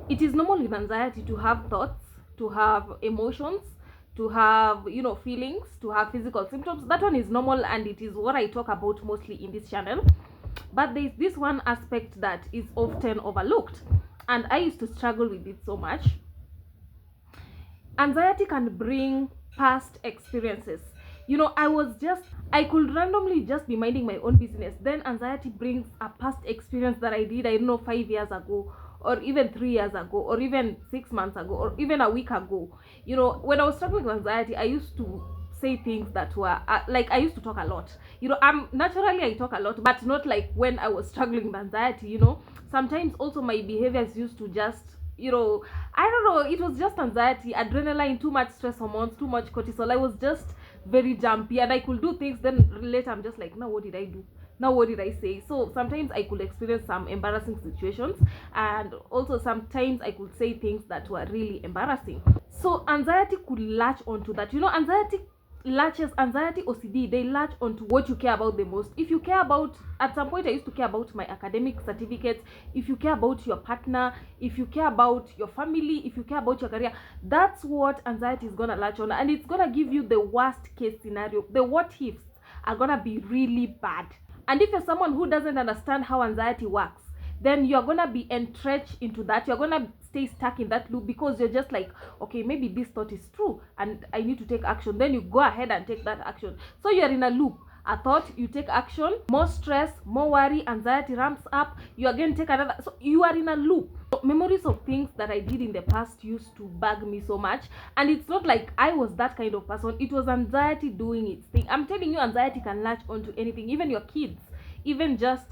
It is normal in anxiety to have thoughts, to have emotions, to have, feelings, to have physical symptoms. That one is normal, and it is what I talk about mostly in this channel. But there's this one aspect that is often overlooked, and I used to struggle with it so much. Anxiety can bring past experiences. I could randomly just be minding my own business, then anxiety brings a past experience that I did, I don't know, 5 years ago, or even 3 years ago, or even 6 months ago, or even a week ago. When I was struggling with anxiety, I used to say things that were like, I used to talk a lot. I'm naturally, I talk a lot, but not like when I was struggling with anxiety. Sometimes also my behaviors used to just, I don't know, it was just anxiety, adrenaline, too much stress hormones, too much cortisol. I was just very jumpy, and I could do things, then later I'm just like, now what did I do? Now what did I say? So sometimes I could experience some embarrassing situations, and also sometimes I could say things that were really embarrassing. So anxiety could latch onto that. Anxiety, OCD, they latch onto what you care about the most. If you care about, at some point I used to care about my academic certificates, if you care about your partner, if you care about your family, if you care about your career, that's what anxiety is gonna latch on, and it's gonna give you the worst case scenario. The what ifs are gonna be really bad. And if you're someone who doesn't understand how anxiety works, then you're gonna be entrenched into that. You're gonna stay stuck in that loop, because you're just like, okay, maybe this thought is true and I need to take action. Then you go ahead and take that action. So you're in a loop. A thought, you take action, more stress, more worry, anxiety ramps up, you again take another. So you are in a loop. So memories of things that I did in the past used to bug me so much, and it's not like I was that kind of person. It was anxiety doing its thing. I'm telling you, anxiety can latch onto anything, even your kids, even just,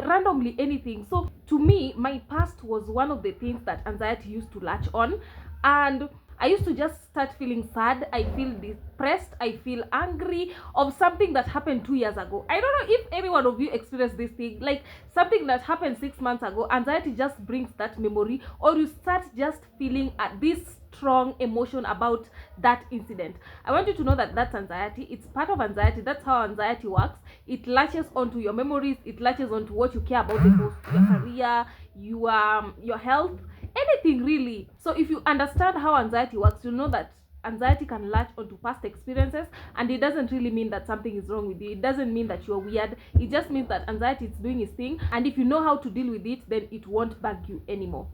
randomly anything. So to me, my past was one of the things that anxiety used to latch on, and I used to just start feeling sad, I feel depressed, I feel angry of something that happened 2 years ago. I don't know if any one of you experienced this thing, like something that happened 6 months ago. Anxiety just brings that memory, or you start just feeling this strong emotion about that incident. I want you to know that that's anxiety. It's part of anxiety. That's how anxiety works. It latches onto your memories, it latches onto what you care about the most, your career, your health, anything really. So if you understand how anxiety works, you know that anxiety can latch onto past experiences, and it doesn't really mean that something is wrong with you. It doesn't mean that you're weird. It just means that anxiety is doing its thing, and if you know how to deal with it, then it won't bug you anymore.